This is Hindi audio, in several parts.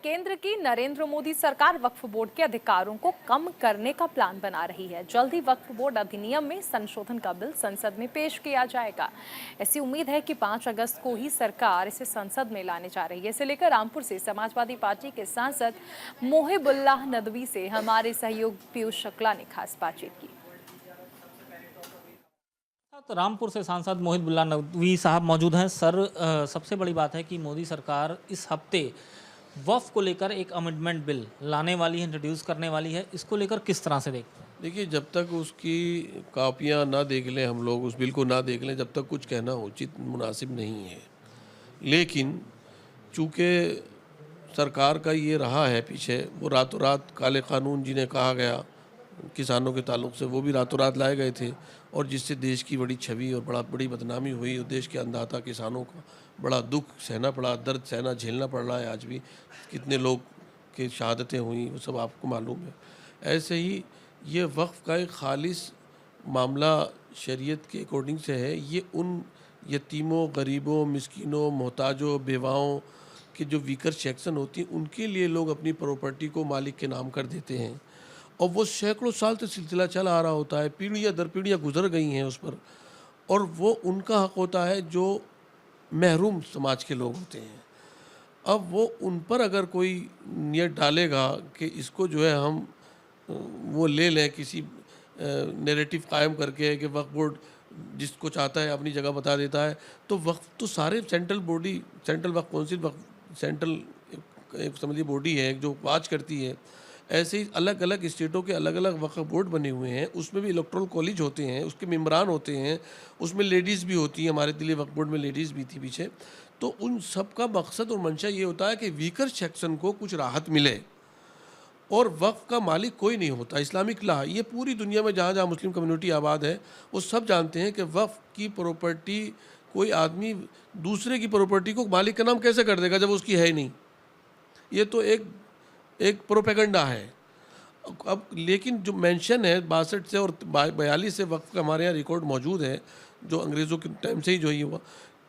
केंद्र की नरेंद्र मोदी सरकार वक्फ बोर्ड के अधिकारों को कम करने का प्लान बना रही है। जल्द ही वक्फ बोर्ड अधिनियम में संशोधन का बिल संसद में पेश किया जाएगा। ऐसी उम्मीद है कि 5 अगस्त को ही सरकार इसे संसद में लाने जा रही है। इसे लेकर रामपुर से समाजवादी पार्टी के सांसद मोहिबुल्लाह नदवी से हमारे सहयोगी पीयूष शुक्ला ने खास बातचीत की। तो रामपुर से सांसद मोहिबुल्लाह नदवी साहब मौजूद हैं। सर, सबसे बड़ी बात है कि मोदी सरकार इस हफ्ते वक्फ को लेकर एक अमेंडमेंट बिल लाने वाली है, इंट्रोड्यूस करने वाली है। इसको लेकर किस तरह से देखते हैं? देखिए, जब तक उसकी कापियाँ ना देख लें, हम लोग उस बिल को ना देख लें, जब तक कुछ कहना उचित मुनासिब नहीं है। लेकिन चूँकि सरकार का ये रहा है पीछे, वो रातों रात काले कानून जिन्हें कहा गया किसानों के ताल्लुक से, वो भी रातों रात लाए गए थे, और जिससे देश की बड़ी छवि और बड़ी बदनामी हुई और देश के अन्नदाता किसानों का बड़ा दुख सहना पड़ा, दर्द सहना झेलना पड़ रहा है। आज भी कितने लोग की शहादतें हुई, वो सब आपको मालूम है। ऐसे ही ये वक्फ का एक खालिस मामला शरीयत के अकॉर्डिंग से है। ये उन यतीमों, गरीबों, मिस्किनों, मोहताजों, बेवाओं के जो वीकर सेक्शन होती हैं, उनके लिए लोग अपनी प्रॉपर्टी को मालिक के नाम कर देते हैं, और वो सैकड़ों साल से सिलसिला चला आ रहा होता है, पीढ़ियाँ दर पीढ़ियाँ गुजर गई हैं उस पर, और वो उनका हक होता है जो महरूम समाज के लोग होते हैं। अब वो उन पर अगर कोई नियत डालेगा कि इसको जो है हम वो ले लें, किसी नैरेटिव कायम करके कि वक्फ बोर्ड जिसको चाहता है अपनी जगह बता देता है, तो वक्फ तो सारे सेंट्रल बॉडी, सेंट्रल वक्फ काउंसिल, सेंट्रल एक समझिए बॉडी है जो वाच करती है। ऐसे ही अलग अलग स्टेटों के अलग अलग वक्फ बोर्ड बने हुए हैं, उसमें भी इलेक्टोरल कॉलेज होते हैं, उसके मेम्बरान होते हैं, उसमें लेडीज़ भी होती हैं। हमारे दिल्ली वक्फ बोर्ड में लेडीज़ भी थी पीछे। तो उन सब का मकसद और मंशा ये होता है कि वीकर सेक्शन को कुछ राहत मिले, और वक्फ का मालिक कोई नहीं होता। इस्लामिक लॉ, ये पूरी दुनिया में जहाँ जहाँ मुस्लिम कम्युनिटी आबाद है, वो सब जानते हैं कि वक्फ की प्रॉपर्टी कोई आदमी दूसरे की प्रॉपर्टी को मालिक का नाम कैसे कर देगा जब उसकी है ही नहीं। ये तो एक प्रोपेगेंडा है। अब लेकिन जो मेंशन है 62 से और 42 से वक्फ का हमारे यहाँ रिकॉर्ड मौजूद है, जो अंग्रेज़ों के टाइम से ही जो ये हुआ,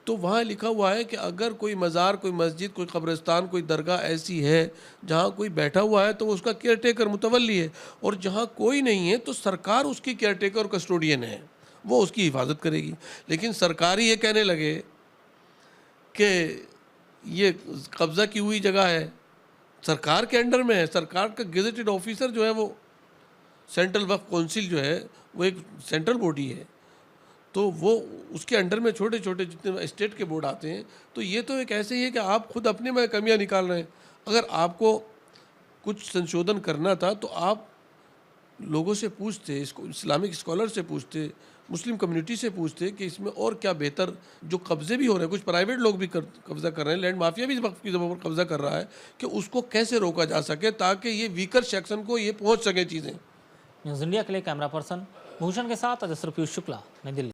तो वहाँ लिखा हुआ है कि अगर कोई मज़ार, कोई मस्जिद, कोई कब्रिस्तान, कोई दरगाह ऐसी है जहाँ कोई बैठा हुआ है, तो वो उसका केयर टेकर मुतवल्ली है, और जहाँ कोई नहीं है तो सरकार उसकी केयर टेकर और कस्टोडियन है, वो उसकी हिफाजत करेगी। लेकिन सरकार ही ये कहने लगे कि ये कब्ज़ा की हुई जगह है, सरकार के अंडर में है, सरकार का गेजेटेड ऑफिसर जो है वो सेंट्रल वक्फ काउंसिल जो है वो एक सेंट्रल बॉडी है, तो वो उसके अंडर में छोटे छोटे जितने स्टेट के बोर्ड आते हैं। तो ये तो एक ऐसे ही है कि आप खुद अपने में कमियां निकाल रहे हैं। अगर आपको कुछ संशोधन करना था तो आप लोगों से पूछते, इसको इस्लामिक स्कॉलर से पूछते, मुस्लिम कम्युनिटी से पूछते कि इसमें और क्या बेहतर, जो कब्ज़े भी हो रहे हैं, कुछ प्राइवेट लोग भी कब्ज़ा कर रहे हैं, लैंड माफिया भी वक्फ की ज़मीन पर कब्ज़ा कर रहा है, कि उसको कैसे रोका जा सके ताकि ये वीकर सेक्शन को ये पहुंच सके चीज़ें। न्यूज़ इंडिया के लिए कैमरा पर्सन भूषण के साथ अजसर पीयूष शुक्ला, नई दिल्ली।